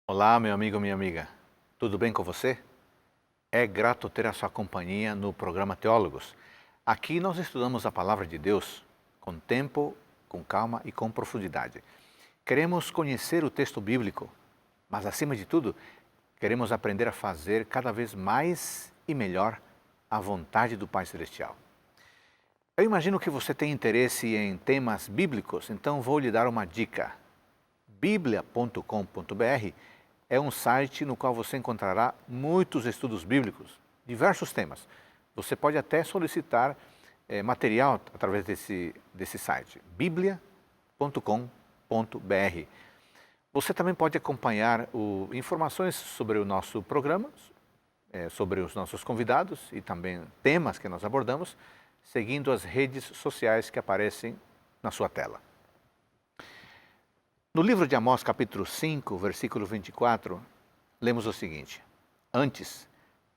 Olá, meu amigo, minha amiga. Tudo bem com você? É grato ter a sua companhia no programa Teólogos. Aqui nós estudamos a palavra de Deus com tempo, com calma e com profundidade. Queremos conhecer o texto bíblico, mas acima de tudo, queremos aprender a fazer cada vez mais e melhor a vontade do Pai Celestial. Eu imagino que você tem interesse em temas bíblicos, então vou lhe dar uma dica. Biblia.com.br é um site no qual você encontrará muitos estudos bíblicos, diversos temas. Você pode até solicitar material através desse site, biblia.com.br. Você também pode acompanhar informações sobre o nosso programa, sobre os nossos convidados e também temas que nós abordamos, seguindo as redes sociais que aparecem na sua tela. No livro de Amós, capítulo 5, versículo 24, lemos o seguinte: Antes,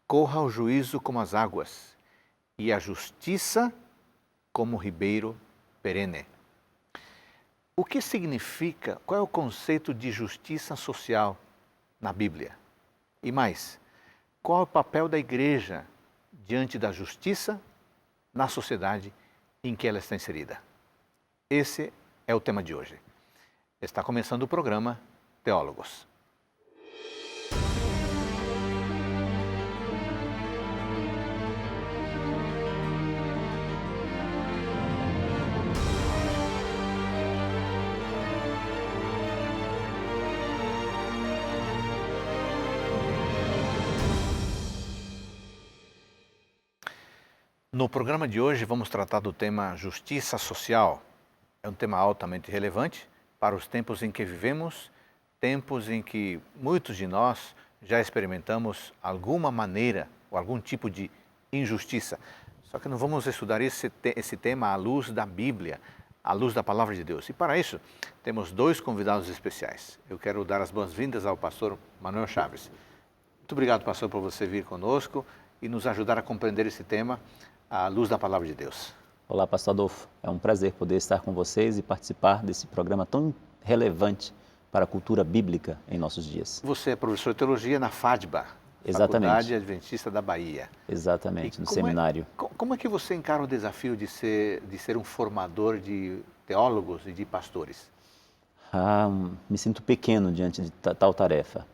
corra o juízo como as águas, e a justiça como o ribeiro perene. O que significa, qual é o conceito de justiça social na Bíblia? E mais, qual é o papel da igreja diante da justiça na sociedade em que ela está inserida? Esse é o tema de hoje. Está começando o programa Teólogos. No programa de hoje vamos tratar do tema justiça social. É um tema altamente relevante para os tempos em que vivemos, tempos em que muitos de nós já experimentamos alguma maneira ou algum tipo de injustiça. Só que não vamos estudar esse tema à luz da Bíblia, à luz da Palavra de Deus. E para isso, temos dois convidados especiais. Eu quero dar as boas-vindas ao pastor Manuel Chaves. Muito obrigado, pastor, por você vir conosco e nos ajudar a compreender esse tema à luz da Palavra de Deus. Olá, pastor Adolfo. É um prazer poder estar com vocês e participar desse programa tão relevante para a cultura bíblica em nossos dias. Você é professor de teologia na FADBA, Exatamente. Faculdade Adventista da Bahia. Exatamente, no seminário. Como é que você encara o desafio de ser um formador de teólogos e de pastores? Me sinto pequeno diante de tal tarefa.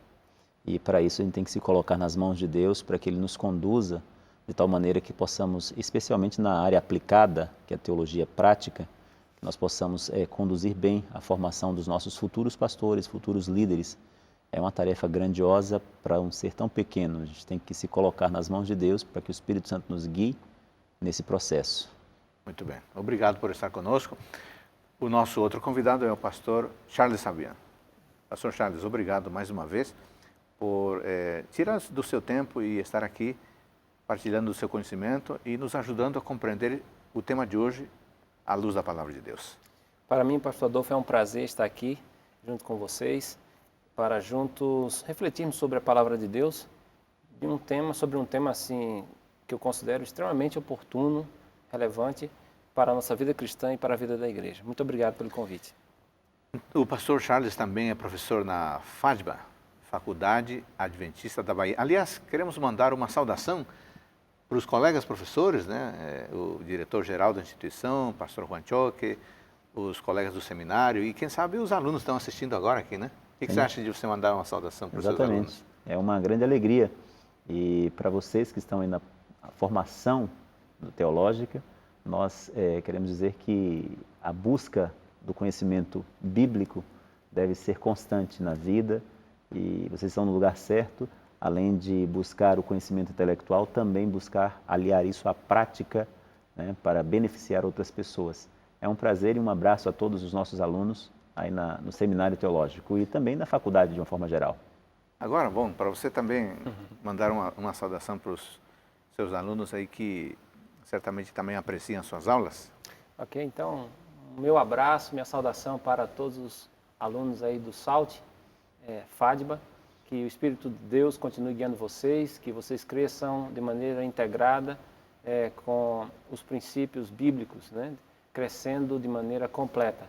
E para isso a gente tem que se colocar nas mãos de Deus para que Ele nos conduza de tal maneira que possamos, especialmente na área aplicada, que é a teologia prática, que nós possamos conduzir bem a formação dos nossos futuros pastores, futuros líderes. É uma tarefa grandiosa para um ser tão pequeno. A gente tem que se colocar nas mãos de Deus para que o Espírito Santo nos guie nesse processo. Muito bem. Obrigado por estar conosco. O nosso outro convidado é o pastor Charles Sabian. Pastor Charles, obrigado mais uma vez por tirar do seu tempo e estar aqui partilhando o seu conhecimento e nos ajudando a compreender o tema de hoje à luz da Palavra de Deus. Para mim, pastor Adolfo, é um prazer estar aqui junto com vocês para juntos refletirmos sobre a Palavra de Deus sobre um tema assim que eu considero extremamente oportuno, relevante para a nossa vida cristã e para a vida da igreja. Muito obrigado pelo convite. O pastor Charles também é professor na FADBA, Faculdade Adventista da Bahia. Aliás, queremos mandar uma saudação para os colegas professores, né? O diretor-geral da instituição, o pastor Juan Choque, os colegas do seminário e, quem sabe, os alunos estão assistindo agora aqui, né? O que você acha de você mandar uma saudação para os seus alunos? Exatamente. É uma grande alegria. E para vocês que estão aí na formação teológica, nós queremos dizer que a busca do conhecimento bíblico deve ser constante na vida e vocês estão no lugar certo. Além de buscar o conhecimento intelectual, também buscar aliar isso à prática, né, para beneficiar outras pessoas. É um prazer e um abraço a todos os nossos alunos aí no Seminário Teológico e também na faculdade de uma forma geral. Agora, bom, para você também mandar uma saudação para os seus alunos aí que certamente também apreciam as suas aulas. Ok, então, meu abraço, minha saudação para todos os alunos aí do SALT, FADBA, que o Espírito de Deus continue guiando vocês, que vocês cresçam de maneira integrada com os princípios bíblicos, né? Crescendo de maneira completa.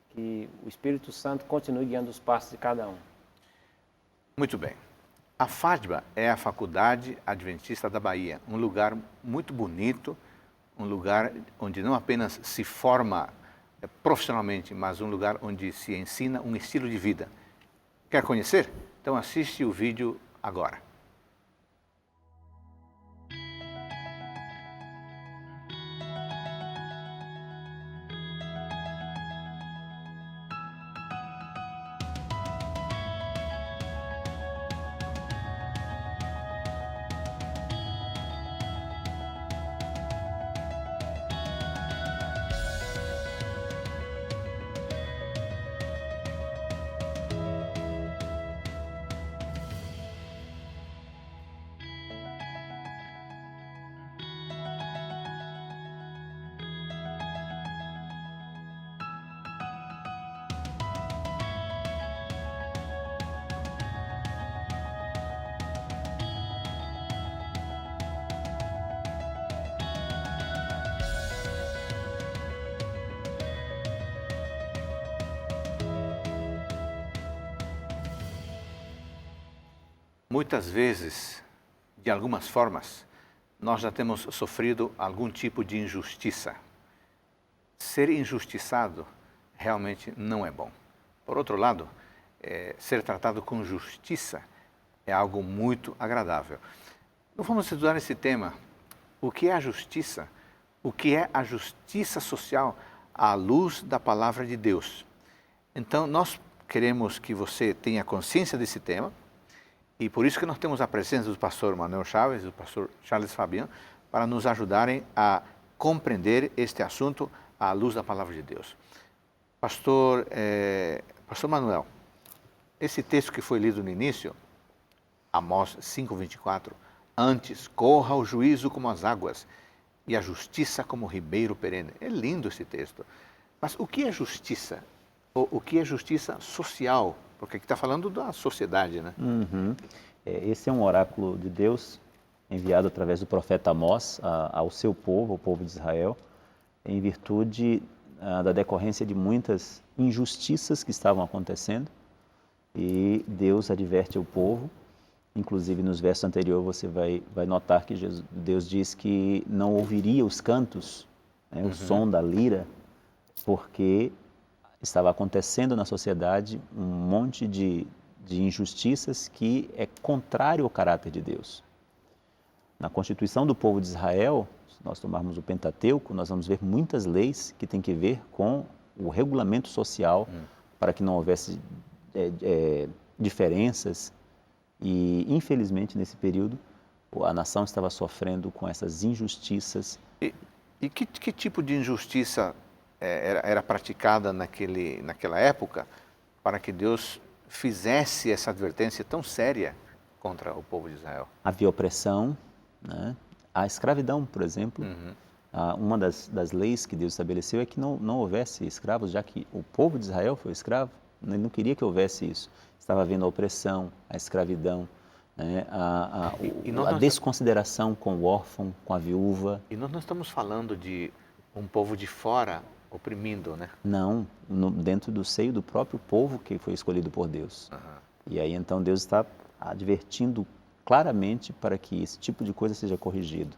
Que o Espírito Santo continue guiando os passos de cada um. Muito bem. A FADBA é a Faculdade Adventista da Bahia, um lugar muito bonito, um lugar onde não apenas se forma profissionalmente, mas um lugar onde se ensina um estilo de vida. Quer conhecer? Então assiste o vídeo agora. Muitas vezes, de algumas formas, nós já temos sofrido algum tipo de injustiça. Ser injustiçado realmente não é bom. Por outro lado, ser tratado com justiça é algo muito agradável. Então vamos estudar esse tema. O que é a justiça? O que é a justiça social à luz da palavra de Deus? Então nós queremos que você tenha consciência desse tema. E por isso que nós temos a presença do pastor Manuel Chaves e do pastor Charles Fabian para nos ajudarem a compreender este assunto à luz da palavra de Deus. Pastor Manuel, esse texto que foi lido no início, Amós 5:24, antes corra o juízo como as águas e a justiça como o ribeiro perene. É lindo esse texto. Mas o que é justiça? O que é justiça social? Porque aqui está falando da sociedade, né? Uhum. Esse é um oráculo de Deus enviado através do profeta Amós ao seu povo, ao povo de Israel, em virtude da decorrência de muitas injustiças que estavam acontecendo. E Deus adverte o povo. Inclusive, nos versos anteriores, você vai notar que Deus diz que não ouviria os cantos, né, o som da lira, porque estava acontecendo na sociedade um monte de injustiças que é contrário ao caráter de Deus. Na Constituição do povo de Israel, se nós tomarmos o Pentateuco, nós vamos ver muitas leis que têm que ver com o regulamento social para que não houvesse diferenças. E, infelizmente, nesse período, a nação estava sofrendo com essas injustiças. E que tipo de injustiça era praticada naquela época para que Deus fizesse essa advertência tão séria contra o povo de Israel? Havia opressão, né? A escravidão, por exemplo. Uma das leis que Deus estabeleceu é que não houvesse escravos, já que o povo de Israel foi escravo. Ele não queria que houvesse isso. Estava havendo a opressão, a escravidão, né? a desconsideração com o órfão, com a viúva. E nós não estamos falando de um povo de fora oprimindo, né? Não, dentro do seio do próprio povo que foi escolhido por Deus. E aí então Deus está advertindo claramente para que esse tipo de coisa seja corrigido,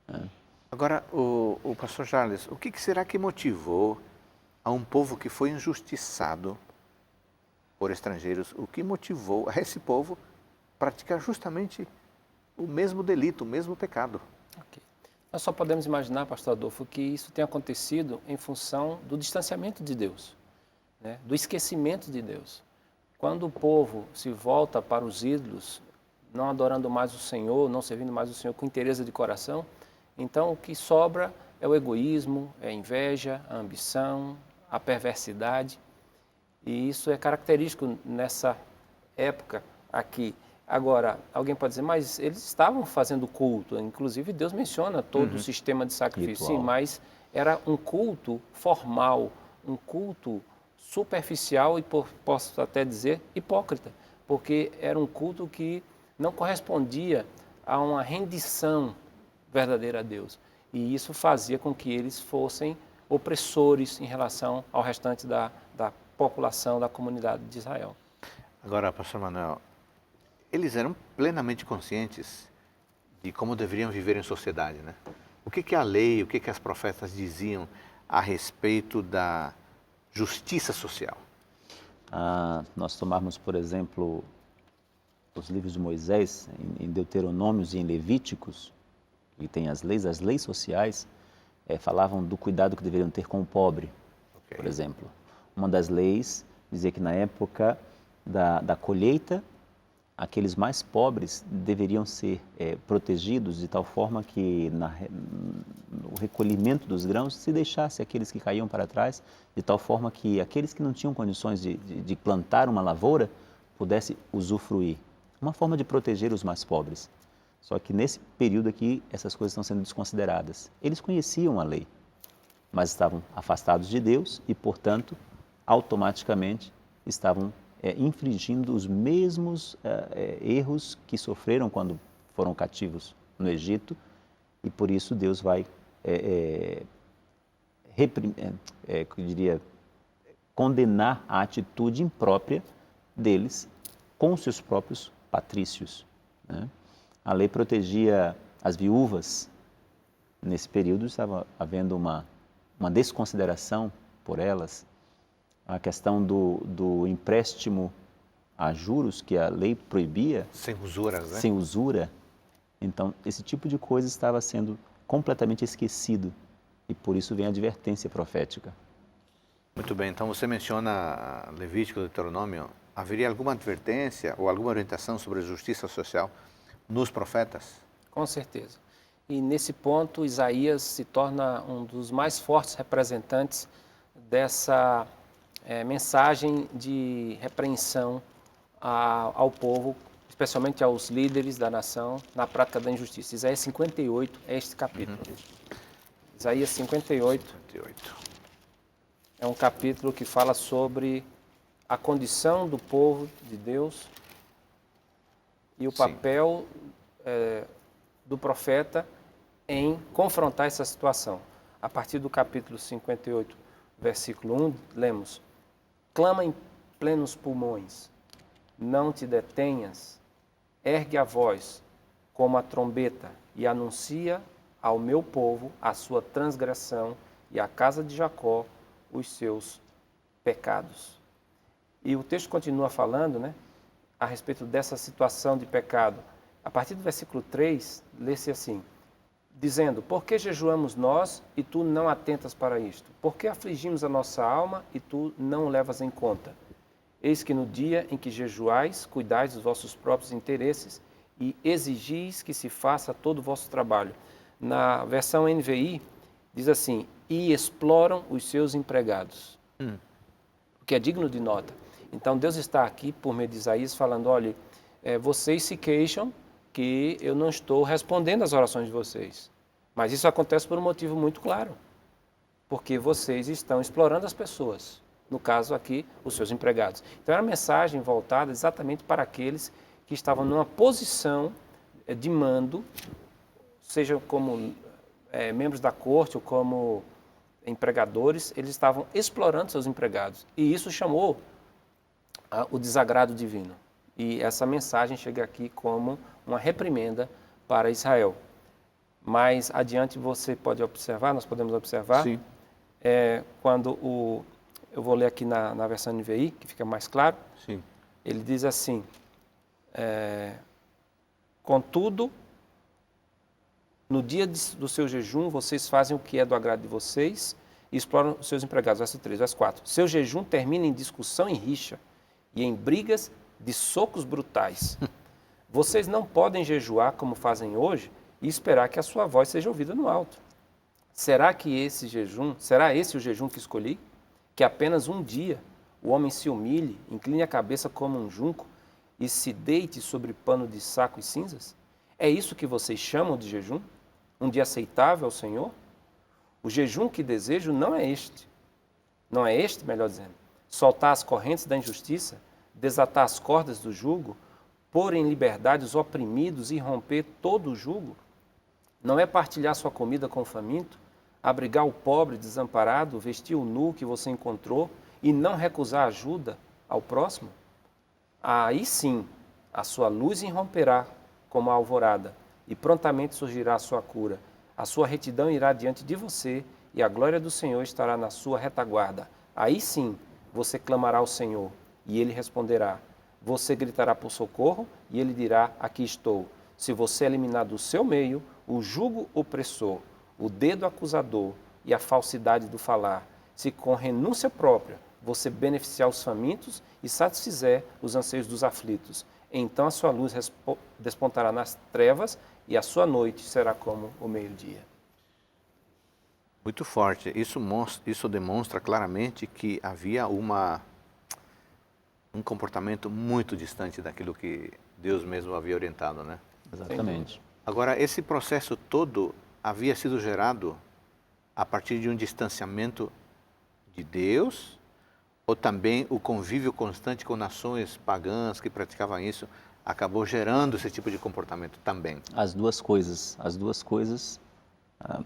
né? Agora, o pastor Charles, o que será que motivou a um povo que foi injustiçado por estrangeiros, o que motivou a esse povo praticar justamente o mesmo delito, o mesmo pecado? Okay. Nós só podemos imaginar, pastor Adolfo, que isso tenha acontecido em função do distanciamento de Deus, né? Do esquecimento de Deus. Quando o povo se volta para os ídolos, não adorando mais o Senhor, não servindo mais o Senhor com inteireza de coração, então o que sobra é o egoísmo, é a inveja, a ambição, a perversidade. E isso é característico nessa época aqui. Agora, alguém pode dizer, mas eles estavam fazendo culto, inclusive Deus menciona todo o sistema de sacrifício, sim, mas era um culto formal, um culto superficial e, posso até dizer, hipócrita, porque era um culto que não correspondia a uma rendição verdadeira a Deus. E isso fazia com que eles fossem opressores em relação ao restante da população, da comunidade de Israel. Agora, pastor Manuel, eles eram plenamente conscientes de como deveriam viver em sociedade, né? O que a lei, o que as profetas diziam a respeito da justiça social? Nós tomarmos, por exemplo, os livros de Moisés, em Deuteronômios e em Levíticos, e tem as leis sociais, falavam do cuidado que deveriam ter com o pobre, por exemplo. Uma das leis dizia que na época da colheita, aqueles mais pobres deveriam ser protegidos de tal forma que no recolhimento dos grãos se deixasse aqueles que caíam para trás, de tal forma que aqueles que não tinham condições de plantar uma lavoura pudessem usufruir. Uma forma de proteger os mais pobres. Só que nesse período aqui, essas coisas estão sendo desconsideradas. Eles conheciam a lei, mas estavam afastados de Deus e, portanto, automaticamente estavam infringindo os mesmos erros que sofreram quando foram cativos no Egito, e por isso Deus vai, eu diria, condenar a atitude imprópria deles com os seus próprios patrícios, né? A lei protegia as viúvas. Nesse período estava havendo uma desconsideração por elas. A questão do empréstimo a juros, que a lei proibia. Sem usuras, né? Sem usura. Então, esse tipo de coisa estava sendo completamente esquecido. E por isso vem a advertência profética. Muito bem, então você menciona Levítico e Deuteronômio. Haveria alguma advertência ou alguma orientação sobre a justiça social nos profetas? Com certeza. E nesse ponto, Isaías se torna um dos mais fortes representantes dessa mensagem de repreensão ao povo, especialmente aos líderes da nação, na prática da injustiça. Isaías 58 é este capítulo. Isaías 58 é um capítulo que fala sobre a condição do povo de Deus e o papel do profeta em confrontar essa situação. A partir do capítulo 58, versículo 1, lemos: clama em plenos pulmões, não te detenhas, ergue a voz como a trombeta e anuncia ao meu povo a sua transgressão e à casa de Jacó os seus pecados. E o texto continua falando, né, a respeito dessa situação de pecado. A partir do versículo 3, lê-se assim: dizendo, por que jejuamos nós e tu não atentas para isto? Por que afligimos a nossa alma e tu não o levas em conta? Eis que no dia em que jejuais, cuidais dos vossos próprios interesses e exigis que se faça todo o vosso trabalho. Na versão NVI, diz assim, e exploram os seus empregados. O que é digno de nota. Então, Deus está aqui, por meio de Isaías, falando, olha, vocês se queixam que eu não estou respondendo às orações de vocês. Mas isso acontece por um motivo muito claro. Porque vocês estão explorando as pessoas. No caso aqui, os seus empregados. Então, era uma mensagem voltada exatamente para aqueles que estavam numa posição de mando, seja como membros da corte ou como empregadores, eles estavam explorando seus empregados. E isso chamou o desagrado divino. E essa mensagem chega aqui como uma reprimenda para Israel. Mais adiante você pode observar, nós podemos observar, Sim. Quando eu vou ler aqui na versão NVI, que fica mais claro. Sim. Ele diz assim, contudo, no dia do seu jejum, vocês fazem o que é do agrado de vocês e exploram os seus empregados. Verso 3, verso 4. Seu jejum termina em discussão e rixa e em brigas de socos brutais. Vocês não podem jejuar como fazem hoje e esperar que a sua voz seja ouvida no alto. Será esse o jejum que escolhi? Que apenas um dia o homem se humilhe, incline a cabeça como um junco e se deite sobre pano de saco e cinzas? É isso que vocês chamam de jejum? Um dia aceitável ao Senhor? O jejum que desejo não é este. Não é este, melhor dizendo. Soltar as correntes da injustiça, desatar as cordas do jugo, pôr em liberdade os oprimidos e romper todo o jugo? Não é partilhar sua comida com o faminto, abrigar o pobre desamparado, vestir o nu que você encontrou e não recusar ajuda ao próximo? Aí sim, A sua luz irromperá como a alvorada, e prontamente surgirá a sua cura. A sua retidão irá diante de você, e a glória do Senhor estará na sua retaguarda. Aí sim, você clamará ao Senhor, e Ele responderá. Você gritará por socorro, e Ele dirá, aqui estou. Se você eliminar do seu meio o jugo opressor, o dedo acusador e a falsidade do falar, se com renúncia própria você beneficiar os famintos e satisfizer os anseios dos aflitos, então a sua luz despontará nas trevas e a sua noite será como o meio-dia. Muito forte. Isso demonstra claramente que havia um comportamento muito distante daquilo que Deus mesmo havia orientado, né? Exatamente. Agora, esse processo todo havia sido gerado a partir de um distanciamento de Deus, ou também o convívio constante com nações pagãs que praticavam isso acabou gerando esse tipo de comportamento também? As duas coisas.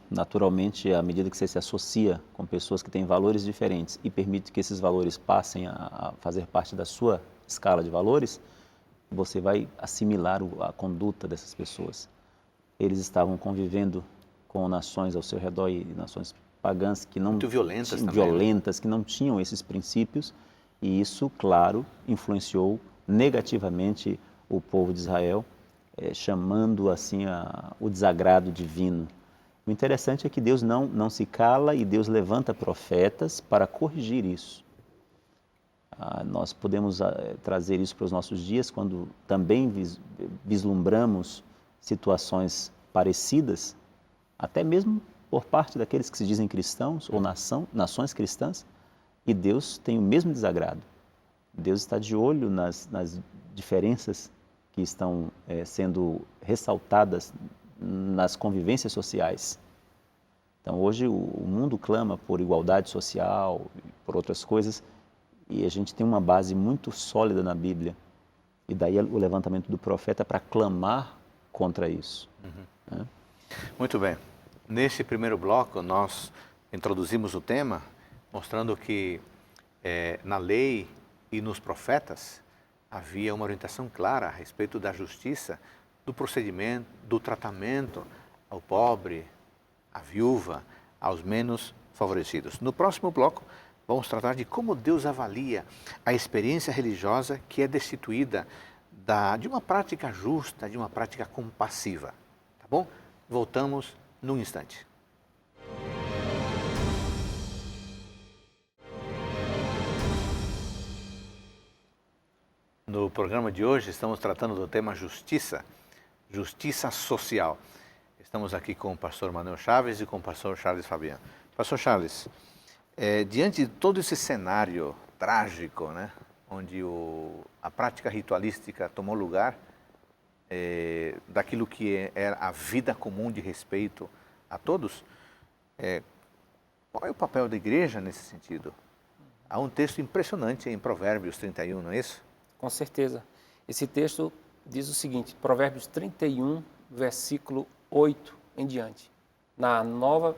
Naturalmente, à medida que você se associa com pessoas que têm valores diferentes e permite que esses valores passem a fazer parte da sua escala de valores, você vai assimilar a conduta dessas pessoas. Eles estavam convivendo com nações ao seu redor e nações pagãs que não Muito violentas que não tinham esses princípios, e isso, claro, influenciou negativamente o povo de Israel, chamando assim o desagrado divino. O interessante é que Deus não se cala e Deus levanta profetas para corrigir isso. Nós podemos trazer isso para os nossos dias quando também vislumbramos situações parecidas, até mesmo por parte daqueles que se dizem cristãos ou nações cristãs, e Deus tem o mesmo desagrado. Deus está de olho nas diferenças que estão sendo ressaltadas nas convivências sociais. Então, hoje o mundo clama por igualdade social, por outras coisas, e a gente tem uma base muito sólida na Bíblia. E daí o levantamento do profeta para clamar contra isso. Né? Muito bem. Nesse primeiro bloco, nós introduzimos o tema, mostrando que na lei e nos profetas havia uma orientação clara a respeito da justiça, do procedimento, do tratamento ao pobre, à viúva, aos menos favorecidos. No próximo bloco, vamos tratar de como Deus avalia a experiência religiosa que é destituída de uma prática justa, de uma prática compassiva. Tá bom? Voltamos num instante. No programa de hoje estamos tratando do tema justiça, justiça social. Estamos aqui com o pastor Manuel Chaves e com o pastor Charles Fabiano. Pastor Charles, diante de todo esse cenário trágico, né, onde a prática ritualística tomou lugar daquilo que era a vida comum de respeito a todos, qual é o papel da igreja nesse sentido? Há um texto impressionante em Provérbios 31, não é isso? Com certeza. Esse texto diz o seguinte, Provérbios 31, versículo 8 em diante. Na nova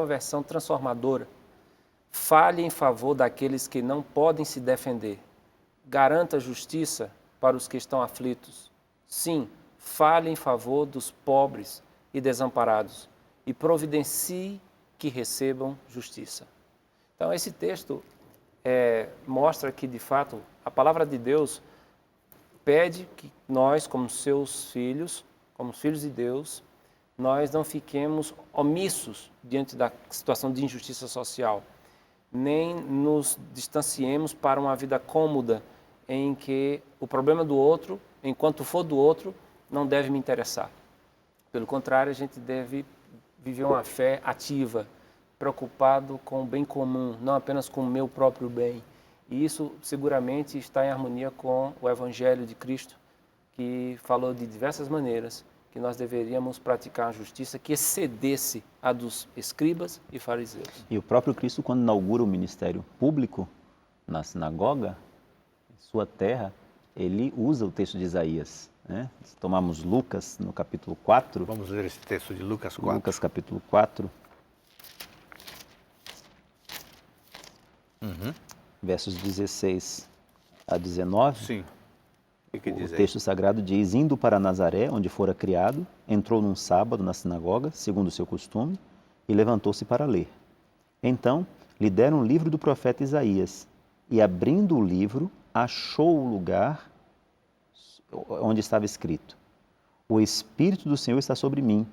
versão transformadora, fale em favor daqueles que não podem se defender. Garanta justiça para os que estão aflitos. Sim, fale em favor dos pobres e desamparados e providencie que recebam justiça. Então, esse texto mostra que, de fato, a palavra de Deus pede que nós, como seus filhos, como filhos de Deus, nós não fiquemos omissos diante da situação de injustiça social, nem nos distanciemos para uma vida cômoda em que o problema do outro, enquanto for do outro, não deve me interessar. Pelo contrário, a gente deve viver uma fé ativa, preocupado com o bem comum, não apenas com o meu próprio bem. E isso seguramente está em harmonia com o Evangelho de Cristo, que falou de diversas maneiras que nós deveríamos praticar a justiça que excedesse a dos escribas e fariseus. E o próprio Cristo, quando inaugura o ministério público na sinagoga, em sua terra, ele usa o texto de Isaías. Né? Se tomarmos Lucas, no capítulo 4... Vamos ler esse texto de Lucas 4. Lucas, capítulo 4, versos 16 a 19. Sim. que O diz aí? texto sagrado diz: indo para Nazaré, onde fora criado, entrou num sábado na sinagoga, segundo o seu costume, e levantou-se para ler. Então lhe deram o livro do profeta Isaías, e abrindo o livro, achou o lugar onde estava escrito: O Espírito do Senhor está sobre mim,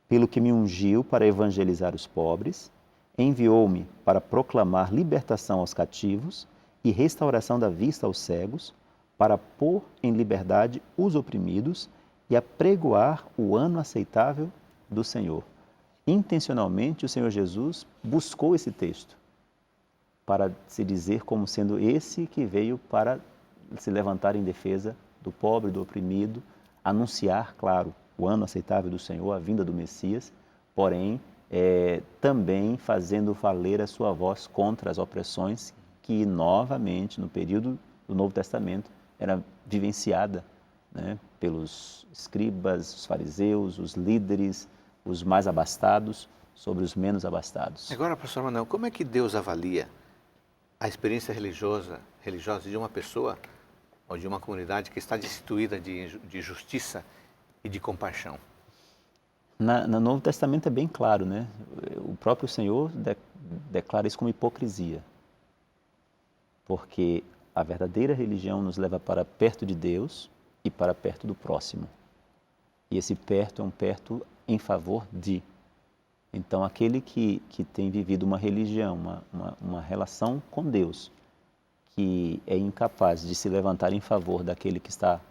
pelo que me ungiu para evangelizar os pobres, enviou-me para proclamar libertação aos cativos e restauração da vista aos cegos, para pôr em liberdade os oprimidos e apregoar o ano aceitável do Senhor. Intencionalmente, o Senhor Jesus buscou esse texto para se dizer como sendo esse que veio para se levantar em defesa do pobre, do oprimido, anunciar, claro, o ano aceitável do Senhor, a vinda do Messias, porém, também fazendo valer a sua voz contra as opressões que, novamente, no período do Novo Testamento, era vivenciada, né, pelos escribas, os fariseus, os líderes, os mais abastados sobre os menos abastados. Agora, pastor Manuel, como é que Deus avalia a experiência religiosa de uma pessoa ou de uma comunidade que está destituída de justiça e de compaixão? No Novo Testamento é bem claro, né? O próprio Senhor declara isso como hipocrisia. Porque a verdadeira religião nos leva para perto de Deus e para perto do próximo. E esse perto é um perto em favor de. Então, aquele que tem vivido uma religião, uma relação com Deus, que é incapaz de se levantar em favor daquele que está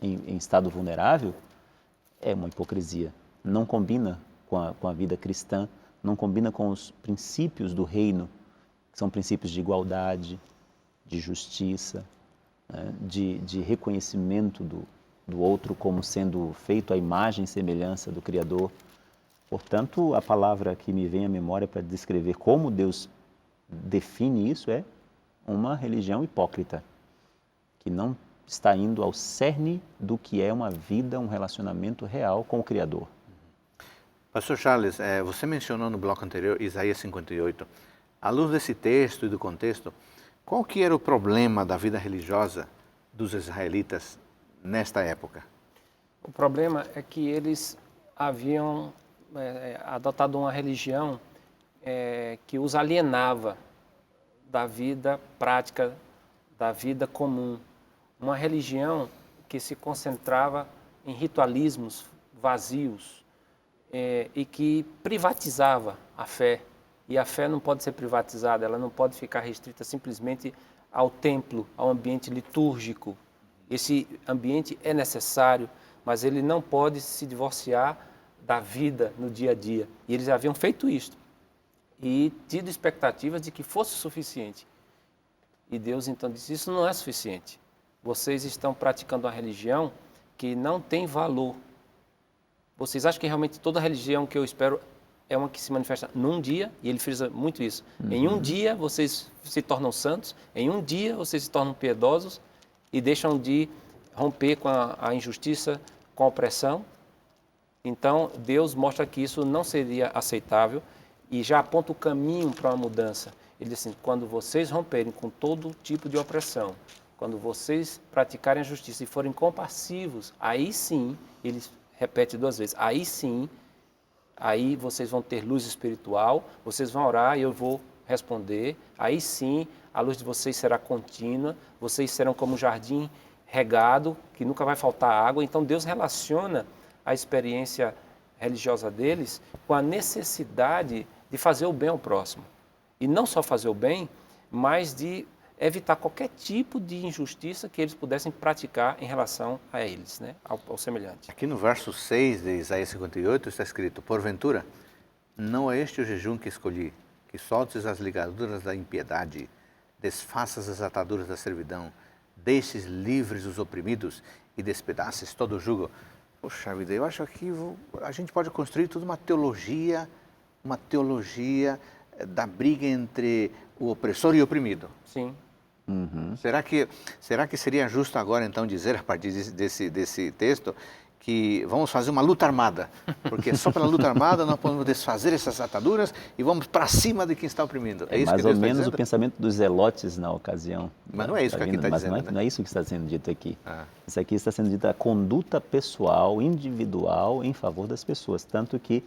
em estado vulnerável, é uma hipocrisia. Não combina com a vida cristã, não combina com os princípios do reino, que são princípios de igualdade, de justiça, né, de reconhecimento do outro como sendo feito à imagem e semelhança do Criador. Portanto, a palavra que me vem à memória para descrever como Deus define isso é uma religião hipócrita, que não está indo ao cerne do que é uma vida, um relacionamento real com o Criador. Pastor Charles, você mencionou no bloco anterior Isaías 58. À luz desse texto e do contexto, qual que era o problema da vida religiosa dos israelitas nesta época? O problema é que eles haviam adotado uma religião que os alienava da vida prática, da vida comum. Uma religião que se concentrava em ritualismos vazios e que privatizava a fé. E a fé não pode ser privatizada, ela não pode ficar restrita simplesmente ao templo, ao ambiente litúrgico. Esse ambiente é necessário, mas ele não pode se divorciar da vida no dia a dia. E eles haviam feito isso e tido expectativas de que fosse suficiente. E Deus então disse, isso não é suficiente. Vocês estão praticando uma religião que não tem valor. Vocês acham que realmente toda religião que eu espero é uma que se manifesta num dia, e ele frisa muito isso. Em um dia vocês se tornam santos, em um dia vocês se tornam piedosos e deixam de romper com a injustiça, com a opressão. Então, Deus mostra que isso não seria aceitável e já aponta o caminho para uma mudança. Ele diz assim, quando vocês romperem com todo tipo de opressão, quando vocês praticarem a justiça e forem compassivos, aí sim, ele repete 2 vezes, aí sim, aí vocês vão ter luz espiritual, vocês vão orar e eu vou responder, aí sim, a luz de vocês será contínua, vocês serão como um jardim regado, que nunca vai faltar água. Então, Deus relaciona a experiência religiosa deles com a necessidade de fazer o bem ao próximo. E não só fazer o bem, mas de evitar qualquer tipo de injustiça que eles pudessem praticar em relação a eles, né? ao semelhante. Aqui no verso 6 de Isaías 58 está escrito, porventura, não é este o jejum que escolhi, que soltes as ligaduras da impiedade, desfaças as ataduras da servidão, deixes livres os oprimidos e despedaces todo o jugo. Poxa vida, eu acho que a gente pode construir toda uma teologia da briga entre o opressor e o oprimido. Sim. Será que seria justo agora então dizer, a partir desse texto, que vamos fazer uma luta armada, porque só pela luta armada nós podemos desfazer essas ataduras e vamos para cima de quem está oprimindo. É isso mais que Deus ou menos está o pensamento dos zelotes na ocasião. Mas não é isso que aqui está Mas dizendo, né? não é isso que está sendo dito aqui. Ah. Isso aqui está sendo dito a conduta pessoal, individual, em favor das pessoas. Tanto que,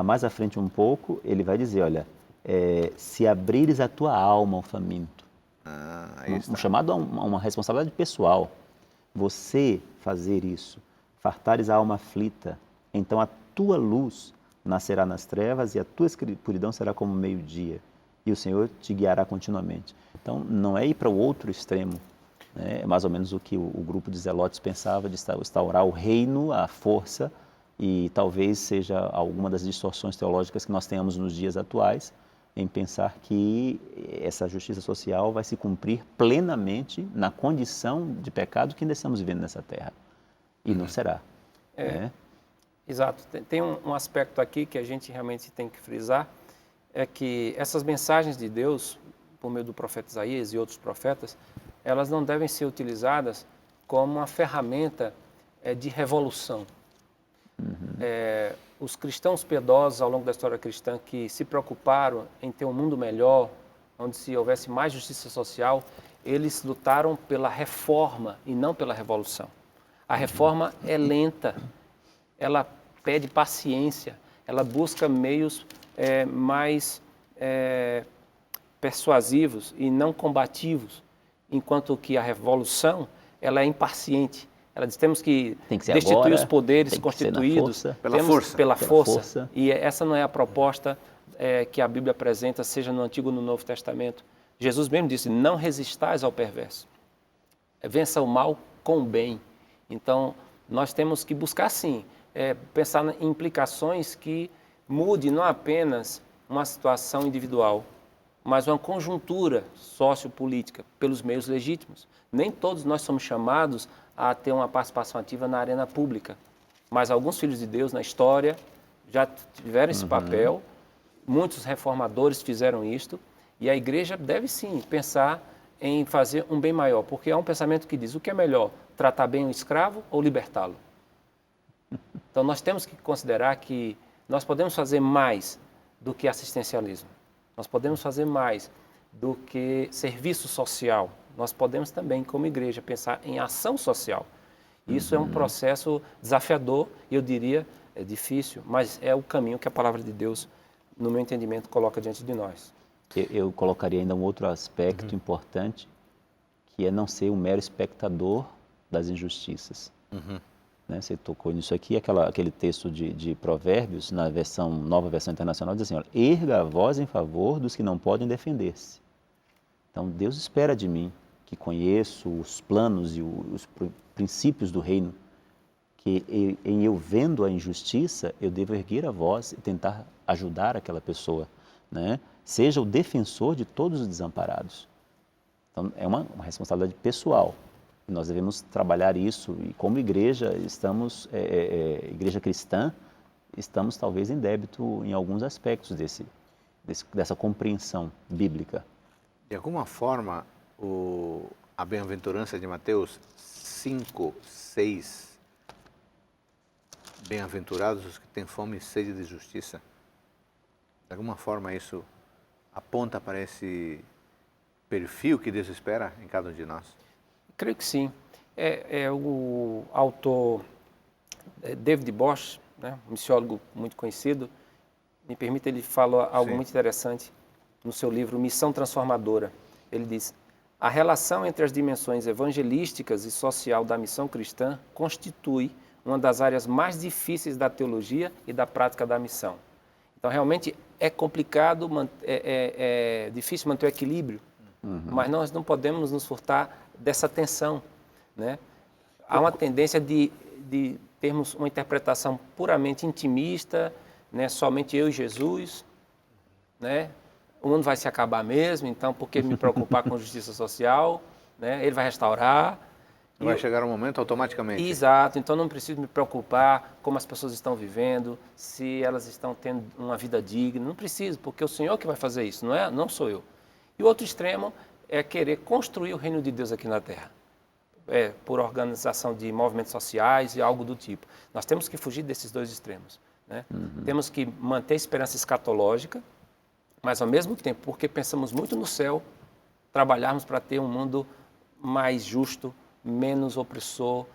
mais à frente um pouco, ele vai dizer, olha, se abrires a tua alma ao faminto. Um chamado a uma responsabilidade pessoal. Você fazer isso, fartares a alma aflita, então a tua luz nascerá nas trevas e a tua escuridão será como meio-dia. E o Senhor te guiará continuamente. Então, não é ir para o outro extremo. Né? É mais ou menos o que o grupo de zelotes pensava, de instaurar o reino, a força, e talvez seja alguma das distorções teológicas que nós tenhamos nos dias atuais, em pensar que essa justiça social vai se cumprir plenamente na condição de pecado que ainda estamos vivendo nessa terra. E não será. Né? Exato. Tem um aspecto aqui que a gente realmente tem que frisar, é que essas mensagens de Deus, por meio do profeta Isaías e outros profetas, elas não devem ser utilizadas como uma ferramenta de revolução. Os cristãos piedosos ao longo da história cristã que se preocuparam em ter um mundo melhor, onde se houvesse mais justiça social, eles lutaram pela reforma e não pela revolução. A reforma é lenta, ela pede paciência, ela busca meios mais persuasivos e não combativos, enquanto que a revolução ela é impaciente. Ela diz temos que destituir agora, os poderes constituídos pela força. E essa não é a proposta que a Bíblia apresenta, seja no Antigo ou no Novo Testamento. Jesus mesmo disse, não resistais ao perverso. Vença o mal com o bem. Então, nós temos que buscar, sim, pensar em implicações que mude não apenas uma situação individual, mas uma conjuntura sociopolítica pelos meios legítimos. Nem todos nós somos chamados a ter uma participação ativa na arena pública, mas alguns filhos de Deus na história já tiveram esse papel, muitos reformadores fizeram isto, e a igreja deve sim pensar em fazer um bem maior, porque há um pensamento que diz, o que é melhor, tratar bem o escravo ou libertá-lo? Então nós temos que considerar que nós podemos fazer mais do que assistencialismo, nós podemos fazer mais do que serviço social, nós podemos também, como igreja, pensar em ação social. Isso é um processo desafiador, e eu diria, é difícil, mas é o caminho que a palavra de Deus, no meu entendimento, coloca diante de nós. Eu colocaria ainda um outro aspecto importante, que é não ser um mero espectador das injustiças. Né? Você tocou nisso aqui, aquele texto de Provérbios, na nova versão internacional, diz assim, olha, erga a voz em favor dos que não podem defender-se. Então, Deus espera de mim que conheço os planos e os princípios do reino, que em eu vendo a injustiça, eu devo erguer a voz e tentar ajudar aquela pessoa, né? Seja o defensor de todos os desamparados. Então, é uma responsabilidade pessoal. E nós devemos trabalhar isso, e como igreja, igreja cristã, estamos talvez em débito em alguns aspectos dessa compreensão bíblica. De alguma forma, a bem-aventurança de Mateus 5, 6, bem-aventurados os que têm fome e sede de justiça, de alguma forma isso aponta para esse perfil que Deus espera em cada um de nós? Creio que sim. O autor David Bosch, né, um missiólogo muito conhecido, me permite, ele fala algo muito interessante no seu livro Missão Transformadora. Ele diz, a relação entre as dimensões evangelísticas e social da missão cristã constitui uma das áreas mais difíceis da teologia e da prática da missão. Então, realmente, é complicado, é difícil manter o equilíbrio, mas nós não podemos nos furtar dessa tensão, né? Há uma tendência de termos uma interpretação puramente intimista, né? Somente eu e Jesus, né? O mundo vai se acabar mesmo, então por que me preocupar com justiça social? Né? Ele vai restaurar. Vai chegar um momento automaticamente. Exato, então não preciso me preocupar como as pessoas estão vivendo, se elas estão tendo uma vida digna, não preciso, porque é o Senhor que vai fazer isso, não sou eu. E o outro extremo é querer construir o reino de Deus aqui na Terra. por organização de movimentos sociais e algo do tipo. Nós temos que fugir desses dois extremos, né? Temos que manter a esperança escatológica, mas ao mesmo tempo, porque pensamos muito no céu, trabalharmos para ter um mundo mais justo, menos opressor,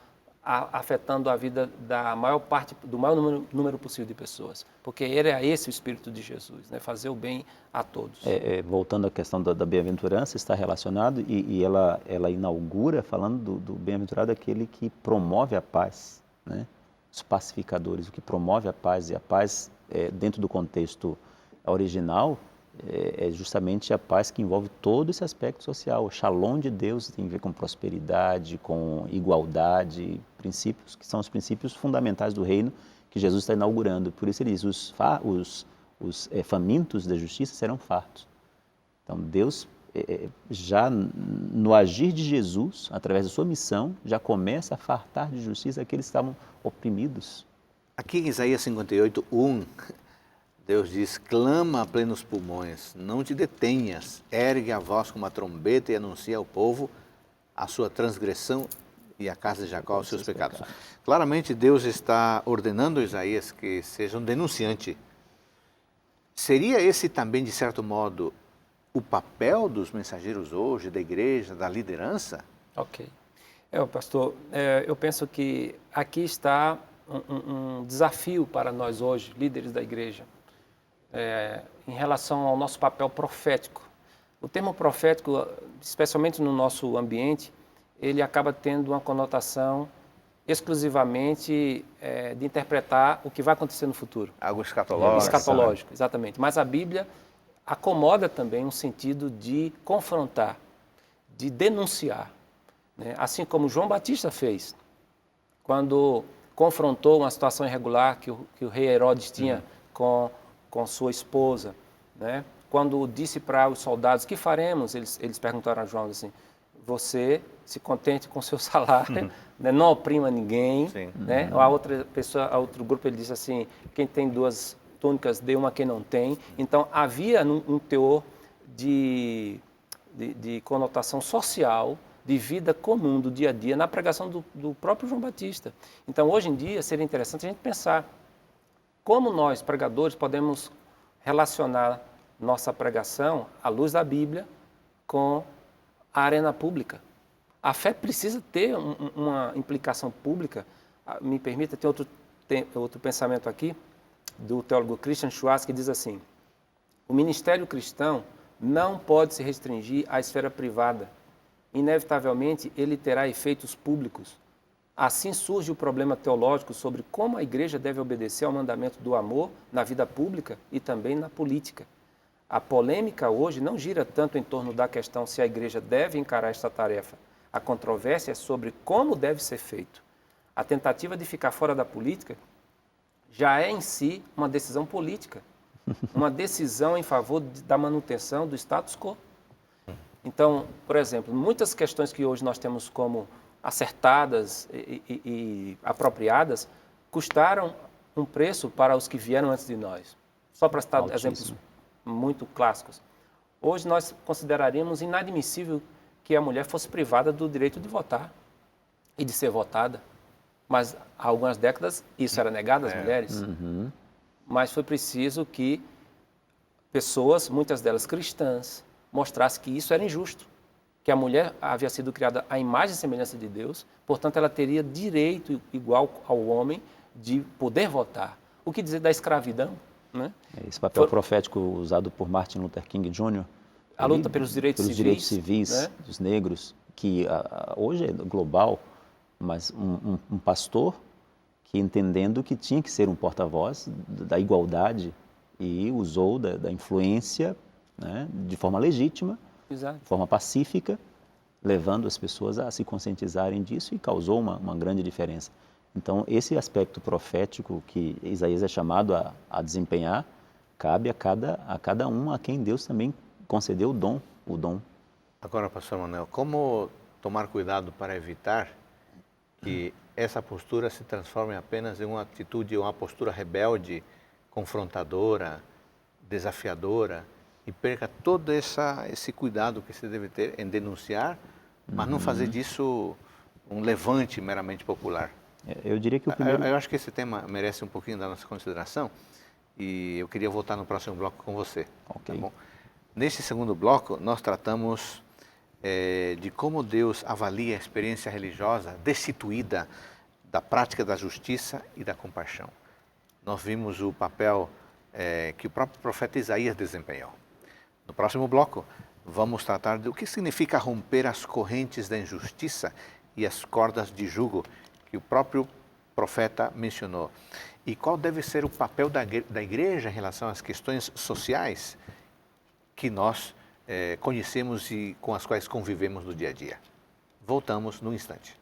afetando a vida da maior parte, do maior número possível de pessoas. Porque era esse o Espírito de Jesus, né? Fazer o bem a todos. Voltando à questão da bem-aventurança, está relacionado e ela inaugura falando do bem-aventurado, aquele que promove a paz, né? Os pacificadores, o que promove a paz. E a paz, dentro do contexto original, é justamente a paz que envolve todo esse aspecto social. O shalom de Deus tem a ver com prosperidade, com igualdade, princípios que são os princípios fundamentais do reino que Jesus está inaugurando. Por isso ele diz, os famintos da justiça serão fartos. Então Deus, já no agir de Jesus, através da sua missão, já começa a fartar de justiça aqueles que estavam oprimidos. Aqui em Isaías 58:1, Deus diz, clama a plenos pulmões, não te detenhas, ergue a voz como uma trombeta e anuncia ao povo a sua transgressão e a casa de Jacó os seus pecados. Claramente Deus está ordenando a Isaías que seja um denunciante. Seria esse também, de certo modo, o papel dos mensageiros hoje, da igreja, da liderança? Ok. Pastor, eu penso que aqui está um desafio para nós hoje, líderes da igreja, em relação ao nosso papel profético. O termo profético, especialmente no nosso ambiente, ele acaba tendo uma conotação exclusivamente de interpretar o que vai acontecer no futuro. Algo escatológico. Escatológico, exatamente. Mas a Bíblia acomoda também um sentido de confrontar, de denunciar, né? Assim como João Batista fez, quando confrontou uma situação irregular que o rei Herodes tinha com sua esposa, né? Quando disse para os soldados, o que faremos? Eles perguntaram a João assim, você se contente com o seu salário, né? Não oprima ninguém, né? A outra pessoa, a outro grupo, ele disse assim, quem tem 2 túnicas, dê uma a quem não tem. Então, havia um teor de conotação social, de vida comum, do dia a dia, na pregação do próprio João Batista. Então, hoje em dia, seria interessante a gente pensar como nós, pregadores, podemos relacionar nossa pregação, à luz da Bíblia, com a arena pública. A fé precisa ter uma implicação pública. Me permita, tem outro pensamento aqui, do teólogo Christian Schwartz, que diz assim, o ministério cristão não pode se restringir à esfera privada. Inevitavelmente, ele terá efeitos públicos. Assim surge o problema teológico sobre como a igreja deve obedecer ao mandamento do amor na vida pública e também na política. A polêmica hoje não gira tanto em torno da questão se a igreja deve encarar esta tarefa. A controvérsia é sobre como deve ser feito. A tentativa de ficar fora da política já é em si uma decisão política, uma decisão em favor da manutenção do status quo. Então, por exemplo, muitas questões que hoje nós temos como acertadas e apropriadas custaram um preço para os que vieram antes de nós. Só para citar exemplos muito clássicos. Hoje nós consideraríamos inadmissível que a mulher fosse privada do direito de votar e de ser votada. Mas há algumas décadas isso era negado às mulheres. Mas foi preciso que pessoas, muitas delas cristãs, mostrassem que isso era injusto. Que a mulher havia sido criada à imagem e semelhança de Deus, portanto ela teria direito igual ao homem de poder votar. O que dizer da escravidão? Né? Esse papel profético usado por Martin Luther King Jr. A luta pelos direitos civis, né? Dos negros, que hoje é global, mas um pastor que entendendo que tinha que ser um porta-voz da igualdade e usou da influência, né, de forma legítima, Exato. de forma pacífica, levando as pessoas a se conscientizarem disso e causou uma grande diferença. Então, esse aspecto profético que Isaías é chamado a desempenhar, cabe a cada um a quem Deus também concedeu o dom. Agora, pastor Manuel, como tomar cuidado para evitar que essa postura se transforme apenas em uma atitude, uma postura rebelde, confrontadora, desafiadora, e perca todo esse cuidado que se deve ter em denunciar, mas não fazer disso um levante meramente popular. Eu diria que o primeiro... Eu acho que esse tema merece um pouquinho da nossa consideração e eu queria voltar no próximo bloco com você. Ok. Tá bom? Nesse segundo bloco, nós tratamos de como Deus avalia a experiência religiosa destituída da prática da justiça e da compaixão. Nós vimos o papel que o próprio profeta Isaías desempenhou. No próximo bloco, vamos tratar do que significa romper as correntes da injustiça e as cordas de jugo que o próprio profeta mencionou. E qual deve ser o papel da igreja em relação às questões sociais que nós conhecemos e com as quais convivemos no dia a dia. Voltamos num instante.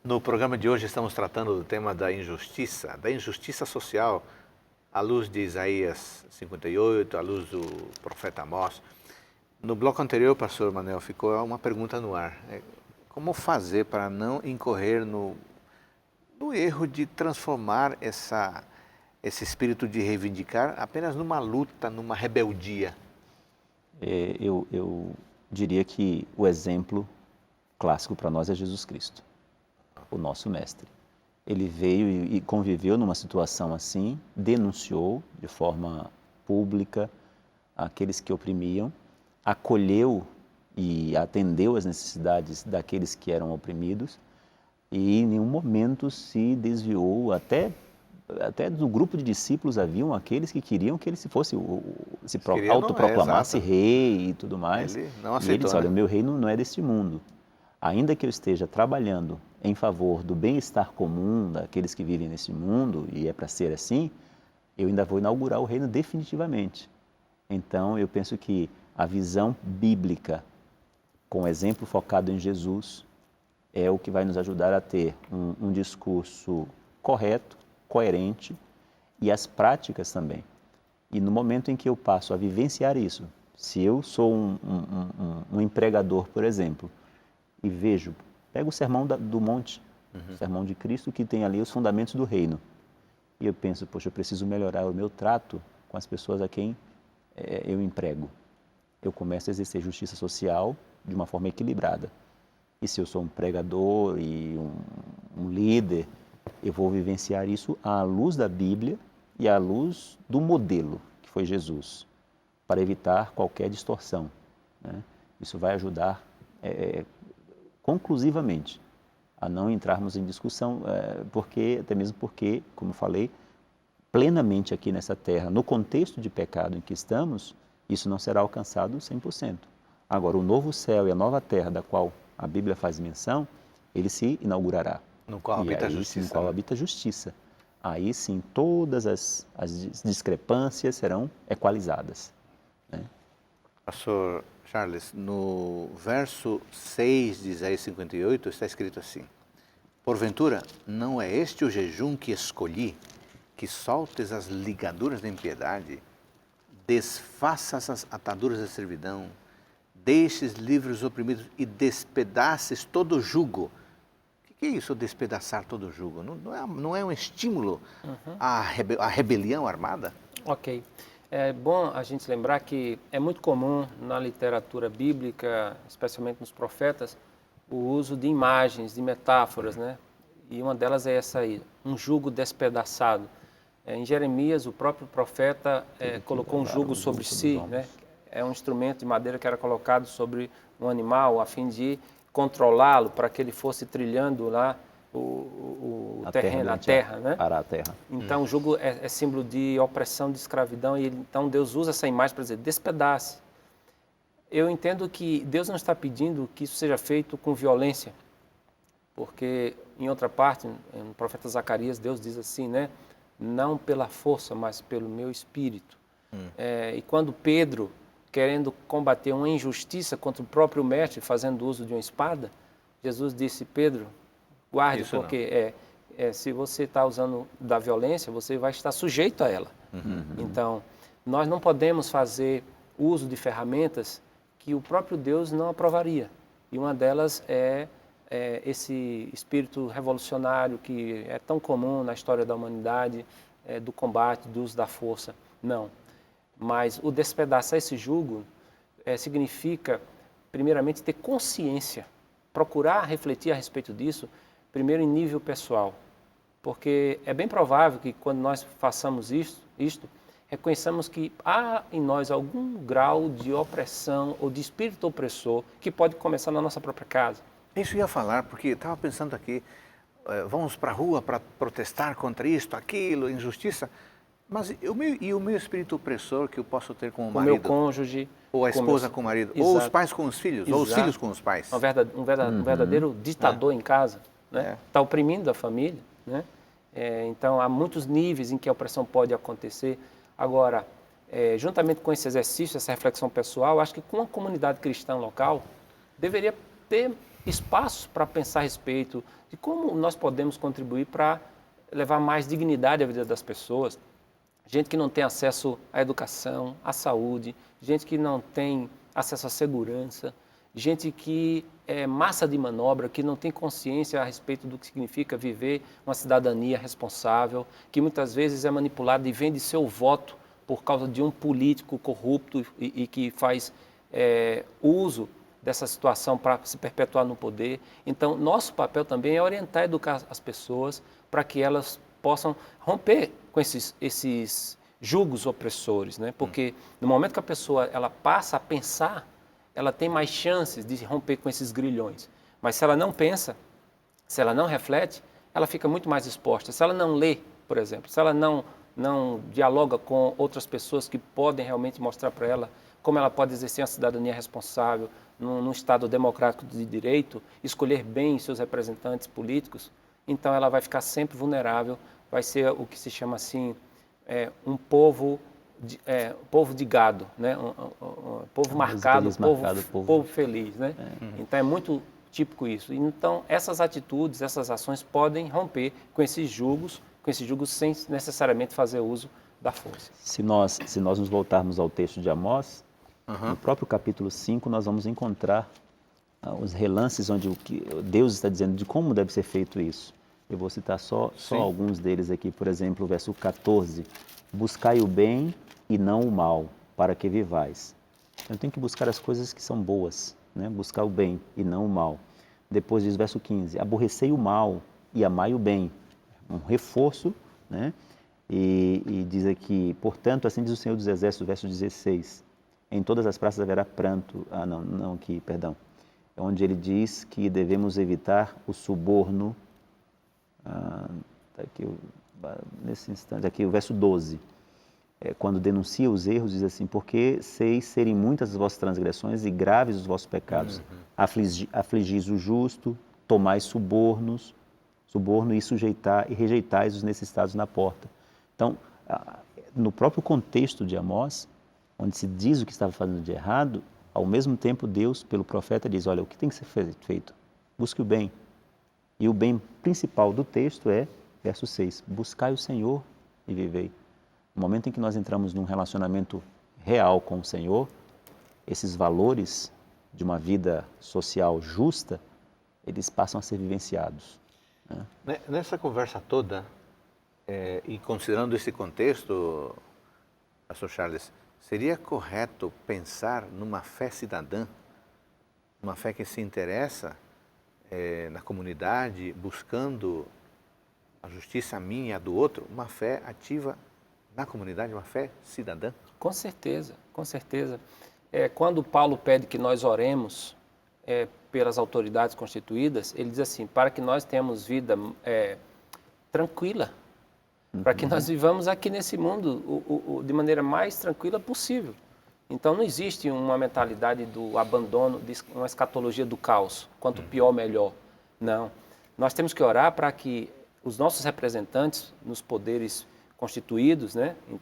No programa de hoje estamos tratando do tema da injustiça social, à luz de Isaías 58, à luz do profeta Amós. No bloco anterior, pastor Manuel, ficou uma pergunta no ar. Como fazer para não incorrer no erro de transformar esse espírito de reivindicar apenas numa luta, numa rebeldia? Eu diria que o exemplo clássico para nós é Jesus Cristo, o nosso mestre. Ele veio e conviveu numa situação assim, denunciou de forma pública aqueles que oprimiam, acolheu e atendeu às necessidades daqueles que eram oprimidos e em nenhum momento se desviou, até do grupo de discípulos haviam aqueles que queriam que ele se autoproclamasse rei e tudo mais. Ele não aceitou, e ele disse, olha, né? o meu reino não é deste mundo. Ainda que eu esteja trabalhando em favor do bem-estar comum daqueles que vivem nesse mundo, e é para ser assim, eu ainda vou inaugurar o reino definitivamente. Então, eu penso que a visão bíblica, com o exemplo focado em Jesus, é o que vai nos ajudar a ter um discurso correto, coerente e as práticas também. E no momento em que eu passo a vivenciar isso, se eu sou um empregador, por exemplo, e vejo, pego o Sermão do Monte, o Sermão de Cristo, que tem ali os fundamentos do reino. E eu penso, poxa, eu preciso melhorar o meu trato com as pessoas a quem eu emprego. Eu começo a exercer justiça social de uma forma equilibrada. E se eu sou um pregador e um líder, eu vou vivenciar isso à luz da Bíblia e à luz do modelo, que foi Jesus, para evitar qualquer distorção, né? Isso vai ajudar conclusivamente a não entrarmos em discussão, até mesmo porque, como eu falei, plenamente aqui nessa terra, no contexto de pecado em que estamos, isso não será alcançado 100%. Agora, o novo céu e a nova terra, da qual a Bíblia faz menção, ele se inaugurará. No qual habita a justiça. No qual habita a justiça. Aí sim, todas as discrepâncias serão equalizadas, né? Pastor Charles, no verso 6 de Isaías 58 está escrito assim: porventura, não é este o jejum que escolhi, que soltes as ligaduras da impiedade, desfaças as ataduras da servidão, deixes livres os oprimidos e despedaces todo o jugo. O que é isso, despedaçar todo o jugo? Não é um estímulo à rebelião armada? Ok. É bom a gente lembrar que é muito comum na literatura bíblica, especialmente nos profetas, o uso de imagens, de metáforas, né? E uma delas é essa aí, um jugo despedaçado. Em Jeremias, o próprio profeta colocou um jugo sobre si, né? É um instrumento de madeira que era colocado sobre um animal a fim de controlá-lo para que ele fosse trilhando lá a terra, né? Para a terra. Então, o jugo é símbolo de opressão, de escravidão, e então Deus usa essa imagem para dizer, despedace. Eu entendo que Deus não está pedindo que isso seja feito com violência, porque em outra parte, no profeta Zacarias, Deus diz assim, né? Não pela força, mas pelo meu espírito. E quando Pedro, querendo combater uma injustiça contra o próprio mestre, fazendo uso de uma espada, Jesus disse, Pedro, guarde, isso porque se você está usando da violência, você vai estar sujeito a ela. Então, nós não podemos fazer uso de ferramentas que o próprio Deus não aprovaria. E uma delas é esse espírito revolucionário que é tão comum na história da humanidade, do combate, do uso da força. Não. Mas o despedaçar esse jugo significa, primeiramente, ter consciência, procurar refletir a respeito disso, primeiro em nível pessoal. Porque é bem provável que quando nós façamos isto, reconheçamos que há em nós algum grau de opressão ou de espírito opressor que pode começar na nossa própria casa. Isso eu ia falar, porque estava pensando aqui, vamos para a rua para protestar contra isto, aquilo, injustiça, mas o meu espírito opressor que eu posso ter com o marido? O meu cônjuge. Ou a esposa com o marido, Exato. ou os pais com os filhos, ou os filhos com os pais. Um verdadeiro ditador em casa, né? Está oprimindo a família, né? Então, há muitos níveis em que a opressão pode acontecer. Agora, juntamente com esse exercício, essa reflexão pessoal, acho que com a comunidade cristã local, deveria ter espaços para pensar a respeito de como nós podemos contribuir para levar mais dignidade à vida das pessoas. Gente que não tem acesso à educação, à saúde, gente que não tem acesso à segurança, gente que é massa de manobra, que não tem consciência a respeito do que significa viver uma cidadania responsável, que muitas vezes é manipulada e vende seu voto por causa de um político corrupto e que faz uso dessa situação para se perpetuar no poder. Então, nosso papel também é orientar e educar as pessoas para que elas possam romper com esses julgos opressores, né? Porque no momento que a pessoa ela passa a pensar, ela tem mais chances de romper com esses grilhões. Mas se ela não pensa, se ela não reflete, ela fica muito mais exposta. Se ela não lê, por exemplo, se ela não dialoga com outras pessoas que podem realmente mostrar para ela como ela pode exercer uma cidadania responsável num Estado democrático de direito, escolher bem seus representantes políticos, então ela vai ficar sempre vulnerável, vai ser o que se chama assim, um povo de gado, né? Um povo marcado, povo feliz, né? Então é muito típico isso. Então essas atitudes, essas ações podem romper com esses julgos sem necessariamente fazer uso da força. Se nós nos voltarmos ao texto de Amós, no próprio capítulo 5 nós vamos encontrar os relances onde Deus está dizendo de como deve ser feito isso. Eu vou citar só alguns deles aqui, por exemplo, o verso 14. Buscai o bem e não o mal, para que vivais. Então, tem que buscar as coisas que são boas, né? Buscar o bem e não o mal. Depois diz o verso 15, aborrecei o mal e amai o bem. Um reforço, né? E diz aqui, portanto, assim diz o Senhor dos Exércitos, verso 16, em todas as praças haverá pranto, onde ele diz que devemos evitar o suborno. Nesse instante, aqui o verso 12, quando denuncia os erros, diz assim, porque seis serem muitas as vossas transgressões e graves os vossos pecados, afligis o justo, tomais suborno e rejeitais os necessitados na porta. Então, no próprio contexto de Amós, onde se diz o que estava fazendo de errado, ao mesmo tempo Deus, pelo profeta, diz, olha, o que tem que ser feito? Busque o bem. E o bem principal do texto é, verso 6, buscai o Senhor e vivei. No momento em que nós entramos num relacionamento real com o Senhor, esses valores de uma vida social justa, eles passam a ser vivenciados. Né? Nessa conversa toda, e considerando esse contexto, pastor Charles, seria correto pensar numa fé cidadã, uma fé que se interessa na comunidade, buscando a justiça minha e a do outro, uma fé ativa na comunidade, uma fé cidadã? Com certeza, com certeza. Quando Paulo pede que nós oremos pelas autoridades constituídas, ele diz assim, para que nós tenhamos vida tranquila, para que nós vivamos aqui nesse mundo de maneira mais tranquila possível. Então não existe uma mentalidade do abandono, uma escatologia do caos, quanto pior, melhor. Não. Nós temos que orar para que os nossos representantes nos poderes constituídos, né, em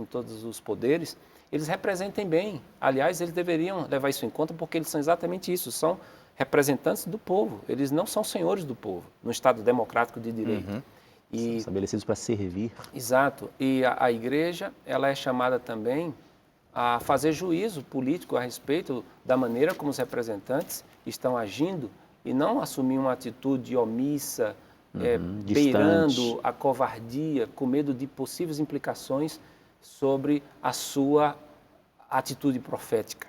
todos os poderes, eles representem bem. Aliás, eles deveriam levar isso em conta porque eles são exatamente isso, são representantes do povo. Eles não são senhores do povo, no Estado democrático de direito. São estabelecidos para servir. Exato. E a igreja, ela é chamada também a fazer juízo político a respeito da maneira como os representantes estão agindo e não assumir uma atitude omissa, beirando a covardia, com medo de possíveis implicações sobre a sua atitude profética.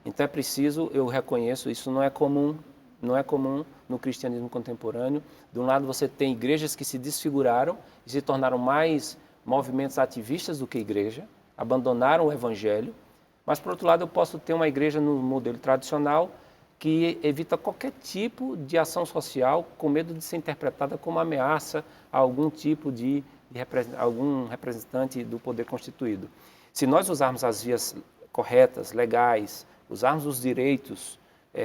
Então é preciso, eu reconheço, isso não é comum no cristianismo contemporâneo. De um lado você tem igrejas que se desfiguraram e se tornaram mais movimentos ativistas do que igreja, abandonaram o evangelho, mas por outro lado eu posso ter uma igreja no modelo tradicional que evita qualquer tipo de ação social com medo de ser interpretada como ameaça a algum tipo de algum representante do poder constituído. Se nós usarmos as vias corretas, legais, usarmos os direitos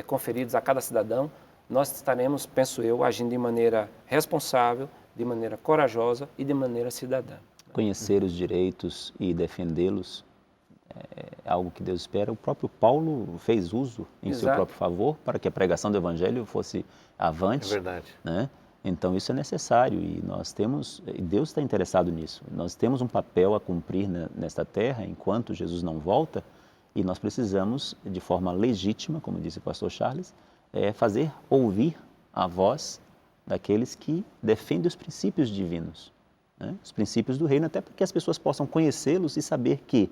conferidos a cada cidadão, nós estaremos, penso eu, agindo de maneira responsável, de maneira corajosa e de maneira cidadã. Conhecer os direitos e defendê-los é algo que Deus espera. O próprio Paulo fez uso em seu próprio favor para que a pregação do Evangelho fosse avante. É verdade. Né? Então isso é necessário e Deus está interessado nisso. Nós temos um papel a cumprir nesta terra enquanto Jesus não volta e nós precisamos, de forma legítima, como disse o pastor Charles, fazer ouvir a voz daqueles que defendem os princípios divinos, né? Os princípios do reino, até para que as pessoas possam conhecê-los e saber que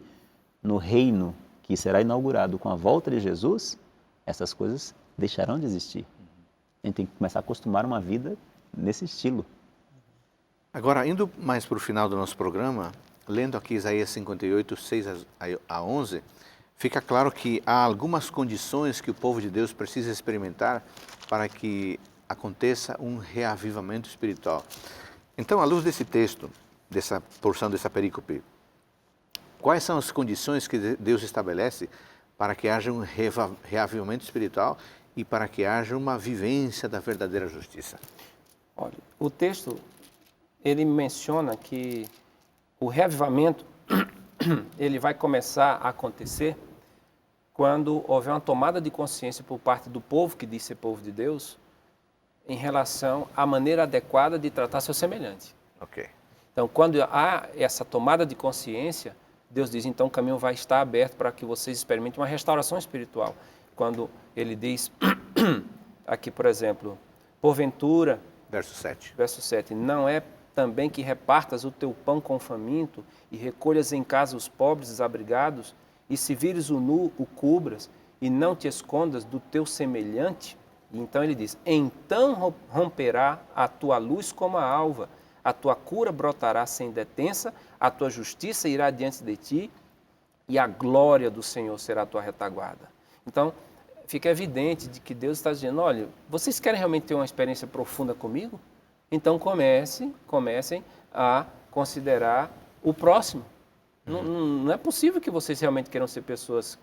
no reino que será inaugurado com a volta de Jesus, essas coisas deixarão de existir. A gente tem que começar a acostumar uma vida nesse estilo. Agora, indo mais para o final do nosso programa, lendo aqui Isaías 58, 6 a 11, fica claro que há algumas condições que o povo de Deus precisa experimentar para que aconteça um reavivamento espiritual. Então, à luz desse texto, dessa porção dessa perícope, quais são as condições que Deus estabelece para que haja um reavivamento espiritual e para que haja uma vivência da verdadeira justiça? Olha, o texto, ele menciona que o reavivamento, ele vai começar a acontecer quando houver uma tomada de consciência por parte do povo, que diz ser povo de Deus, em relação à maneira adequada de tratar seu semelhante. Ok. Então, quando há essa tomada de consciência, Deus diz, então o caminho vai estar aberto para que vocês experimentem uma restauração espiritual. Quando ele diz, aqui por exemplo, porventura, Verso 7, não é também que repartas o teu pão com o faminto e recolhas em casa os pobres desabrigados, e se vires o nu, o cubras, e não te escondas do teu semelhante? E então ele diz, então romperá a tua luz como a alva, a tua cura brotará sem detença, a tua justiça irá diante de ti, e a glória do Senhor será a tua retaguarda. Então, fica evidente de que Deus está dizendo, olha, vocês querem realmente ter uma experiência profunda comigo? Então comecem a considerar o próximo. Não é possível que vocês realmente queiram ser pessoas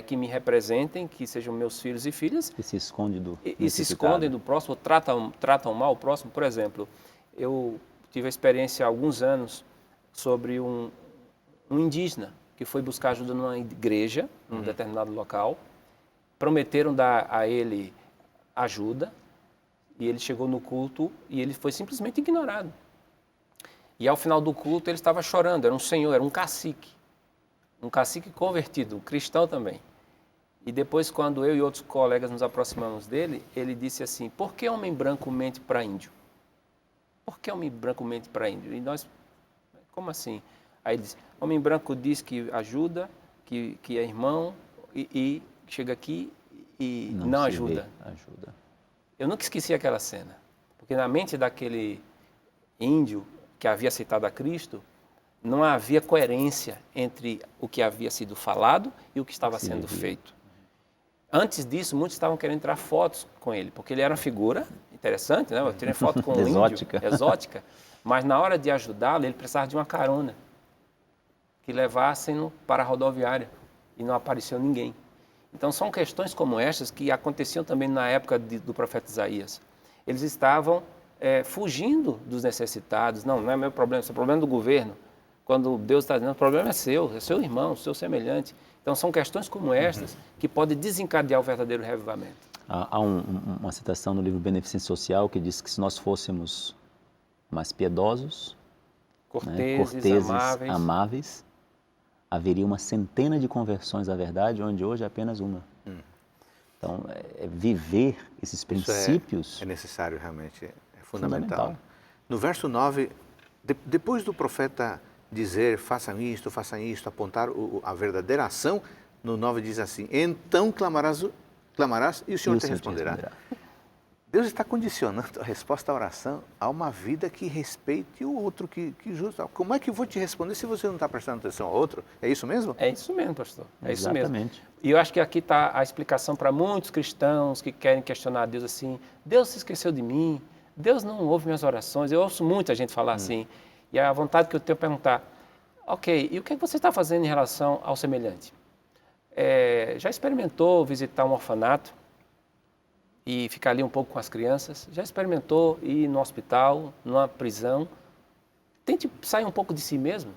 que me representem, que sejam meus filhos e filhas. Que se esconde do e se escondem do próximo, tratam mal o próximo. Por exemplo, eu tive a experiência há alguns anos sobre um indígena que foi buscar ajuda numa igreja, num determinado local. Prometeram dar a ele ajuda e ele chegou no culto e ele foi simplesmente ignorado. E ao final do culto ele estava chorando, era um senhor, era um cacique convertido, um cristão também. E depois, quando eu e outros colegas nos aproximamos dele, ele disse assim, por que homem branco mente para índio? Por que homem branco mente para índio? E nós, como assim? Aí ele disse, homem branco diz que ajuda, que é irmão e chega aqui e não ajuda. Eu nunca esqueci aquela cena, porque na mente daquele índio que havia aceitado a Cristo, não havia coerência entre o que havia sido falado e o que estava sendo feito. Antes disso, muitos estavam querendo tirar fotos com ele, porque ele era uma figura interessante, né? Eu tirei foto com um índio, exótica, mas na hora de ajudá-lo, ele precisava de uma carona que levassem-no para a rodoviária e não apareceu ninguém. Então, são questões como estas que aconteciam também na época do profeta Isaías. Eles estavam fugindo dos necessitados. Não é meu problema, isso é problema do governo. Quando Deus está dizendo, o problema é seu irmão, seu semelhante. Então, são questões como estas que podem desencadear o verdadeiro revivamento. Há uma citação no livro Beneficência Social que diz que se nós fôssemos mais piedosos, corteses, amáveis, haveria uma centena de conversões à verdade, onde hoje é apenas uma. Então, viver esses princípios... É necessário, realmente, é fundamental. No verso 9, depois do profeta dizer, façam isto, apontar a verdadeira ação, no 9 diz assim, então clamarás e o Senhor te responderá. Deus está condicionando a resposta à oração a uma vida que respeite o outro, que justa. Como é que eu vou te responder se você não está prestando atenção ao outro? É isso mesmo? É isso mesmo, pastor. É Exatamente. isso mesmo. E eu acho que aqui está a explicação para muitos cristãos que querem questionar Deus assim, Deus se esqueceu de mim, Deus não ouve minhas orações. Eu ouço muita gente falar assim. E a vontade que eu tenho é perguntar, ok, e o que você está fazendo em relação ao semelhante? Já experimentou visitar um orfanato e ficar ali um pouco com as crianças? Já experimentou ir no hospital, numa prisão? Tente sair um pouco de si mesmo,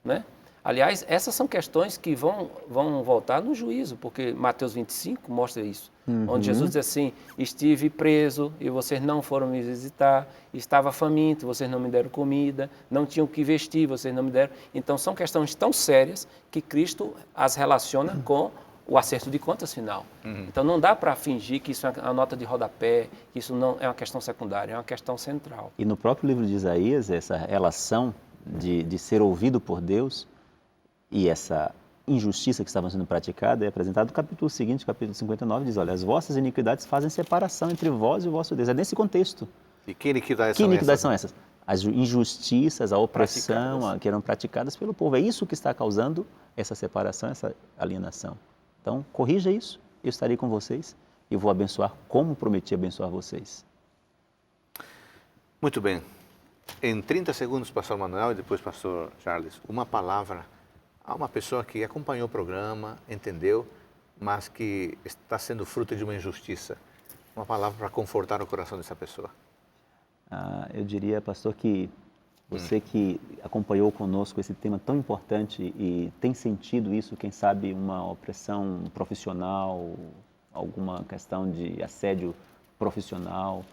né? Aliás, essas são questões que vão voltar no juízo, porque Mateus 25 mostra isso. Onde Jesus diz assim, estive preso e vocês não foram me visitar, estava faminto, vocês não me deram comida, não tinham o que vestir, vocês não me deram. Então, são questões tão sérias que Cristo as relaciona com o acerto de contas final. Então, não dá para fingir que isso é uma nota de rodapé, que isso não é uma questão secundária, é uma questão central. E no próprio livro de Isaías, essa relação de ser ouvido por Deus e essa injustiça que estava sendo praticada é apresentada no capítulo seguinte, capítulo 59, diz, olha, as vossas iniquidades fazem separação entre vós e o vosso Deus. É nesse contexto. E que iniquidades são essas? As injustiças, a opressão que eram praticadas pelo povo. É isso que está causando essa separação, essa alienação. Então, corrija isso, eu estarei com vocês e vou abençoar como prometi abençoar vocês. Muito bem. Em 30 segundos, pastor Manuel e depois pastor Charles, uma palavra a uma pessoa que acompanhou o programa, entendeu, mas que está sendo fruto de uma injustiça. Uma palavra para confortar o coração dessa pessoa. Eu diria, pastor, que você que acompanhou conosco esse tema tão importante e tem sentido isso, quem sabe uma opressão profissional, alguma questão de assédio profissional,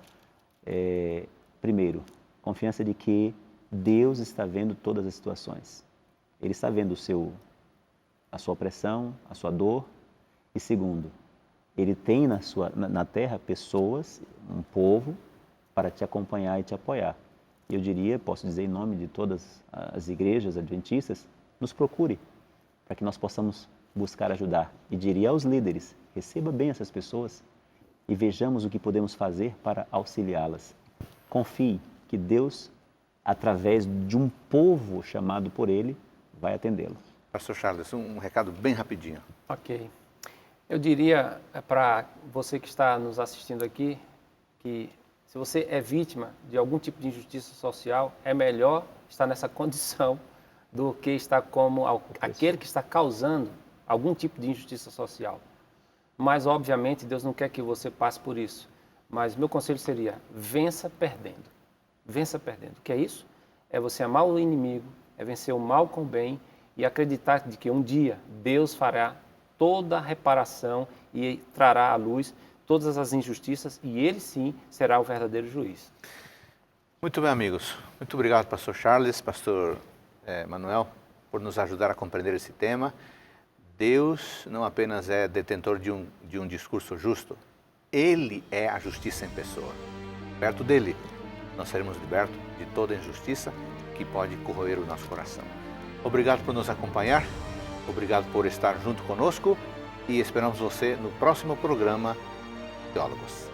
primeiro, confiança de que Deus está vendo todas as situações. Ele está vendo a sua opressão, a sua dor. E segundo, Ele tem na terra pessoas, um povo, para te acompanhar e te apoiar. Eu diria, posso dizer em nome de todas as igrejas adventistas, nos procure, para que nós possamos buscar ajudar. E diria aos líderes, receba bem essas pessoas e vejamos o que podemos fazer para auxiliá-las. Confie que Deus, através de um povo chamado por Ele, vai atendê-lo. Pastor Charles, um recado bem rapidinho. Ok. Eu diria para você que está nos assistindo aqui, que se você é vítima de algum tipo de injustiça social, é melhor estar nessa condição do que estar como aquele que está causando algum tipo de injustiça social. Mas, obviamente, Deus não quer que você passe por isso. Mas meu conselho seria, vença perdendo. Vença perdendo. O que é isso? É você amar o inimigo, é vencer o mal com o bem e acreditar de que um dia Deus fará toda a reparação e trará à luz todas as injustiças e Ele sim será o verdadeiro juiz. Muito bem, amigos. Muito obrigado, pastor Charles, pastor Manuel, por nos ajudar a compreender esse tema. Deus não apenas é detentor de um discurso justo, Ele é a justiça em pessoa. Perto dEle, nós seremos libertos de toda injustiça que pode corroer o nosso coração. Obrigado por nos acompanhar, obrigado por estar junto conosco e esperamos você no próximo programa Teólogos.